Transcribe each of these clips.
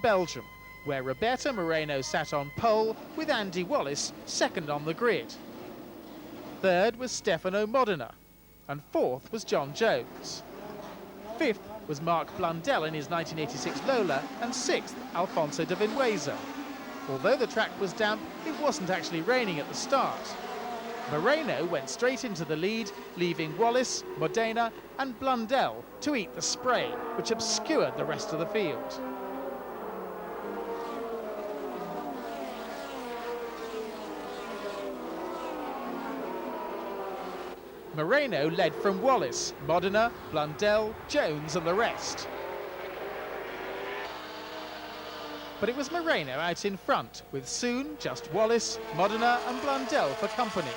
Belgium, where Roberto Moreno sat on pole with Andy Wallace second on the grid. Third was Stefano Modena, and fourth was John Jones. Fifth was Mark Blundell in his 1986 Lola, and sixth Alfonso de Vinuesa. Although the track was damp, it wasn't actually raining at the start. Moreno went straight into the lead, leaving Wallace, Modena and Blundell to eat the spray, which obscured the rest of the field. Moreno led from Wallace, Modena, Blundell, Jones and the rest. But it was Moreno out in front, with soon just Wallace, Modena and Blundell for company,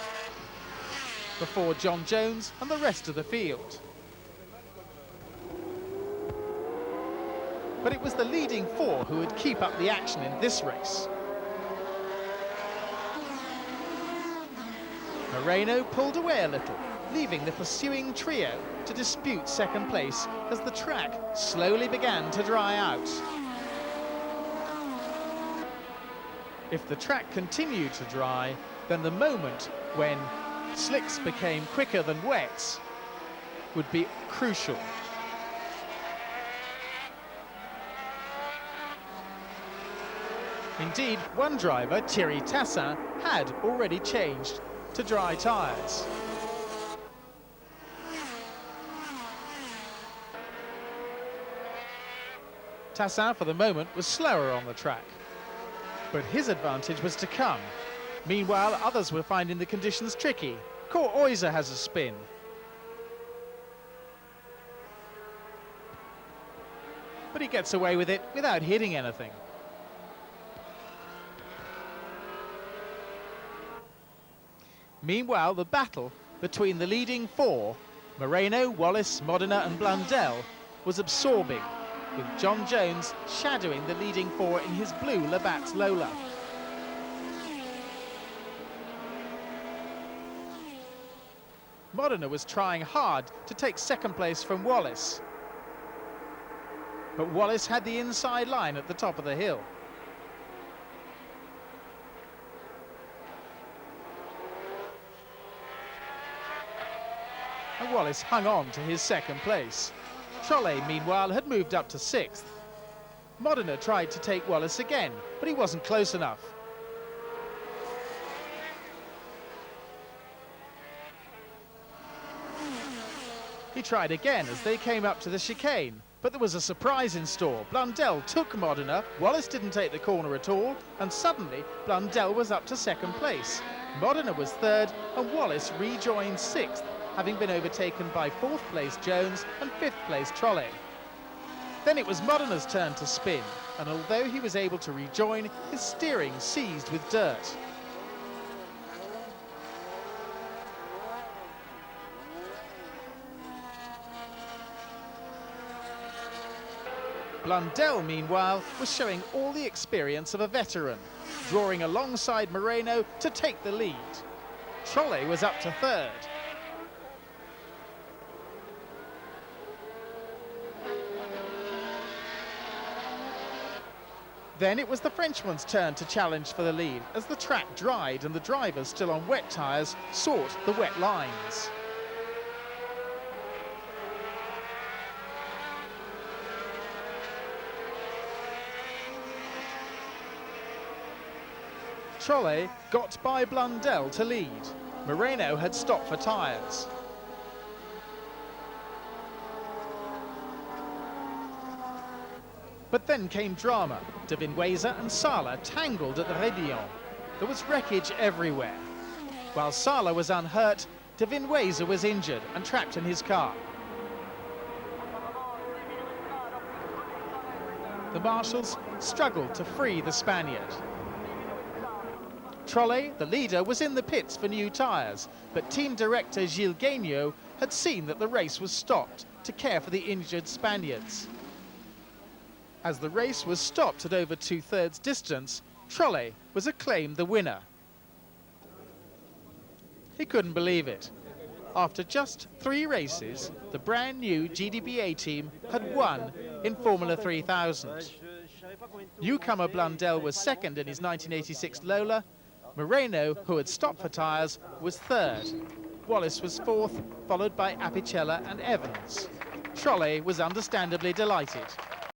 before John Jones and the rest of the field. But it was the leading four who would keep up the action in this race. Moreno pulled away a little, leaving the pursuing trio to dispute second place as the track slowly began to dry out. If the track continued to dry, then the moment when slicks became quicker than wets would be crucial. Indeed, one driver, Thierry Tassin, had already changed to dry tyres. Tassin, for the moment, was slower on the track, but his advantage was to come. Meanwhile, others were finding the conditions tricky. Kurt Oyser has a spin. But he gets away with it without hitting anything. Meanwhile, the battle between the leading four, Moreno, Wallace, Modena and Blundell, was absorbing, with John Jones shadowing the leading four in his blue Labatt Lola. Modena was trying hard to take second place from Wallace, but Wallace had the inside line at the top of the hill. And Wallace hung on to his second place. Trollet, meanwhile, had moved up to sixth. Modena tried to take Wallace again, but he wasn't close enough. He tried again as they came up to the chicane, but there was a surprise in store. Blundell took Modena, Wallace didn't take the corner at all, and suddenly Blundell was up to second place. Modena was third, and Wallace rejoined sixth, having been overtaken by fourth place Jones and fifth place Trollet. Then it was Modena's turn to spin, and although he was able to rejoin, his steering seized with dirt. Blundell, meanwhile, was showing all the experience of a veteran, drawing alongside Moreno to take the lead. Trollet was up to third. Then it was the Frenchman's turn to challenge for the lead as the track dried and the drivers still on wet tyres sought the wet lines. Trollet got by Blundell to lead. Moreno had stopped for tyres. But then came drama. De Vinuesa and Sala tangled at the Rédillon. There was wreckage everywhere. While Sala was unhurt, De Vinuesa was injured and trapped in his car. The marshals struggled to free the Spaniard. Trollet, the leader, was in the pits for new tyres, but team director Gilles Gagnon had seen that the race was stopped to care for the injured Spaniards. As the race was stopped at over two-thirds distance, Trollet was acclaimed the winner. He couldn't believe it. After just 3 races, the brand new GDBA team had won in Formula 3000. Newcomer Blundell was second in his 1986 Lola. Moreno, who had stopped for tyres, was third. Wallace was fourth, followed by Apicella and Evans. Trolley was understandably delighted.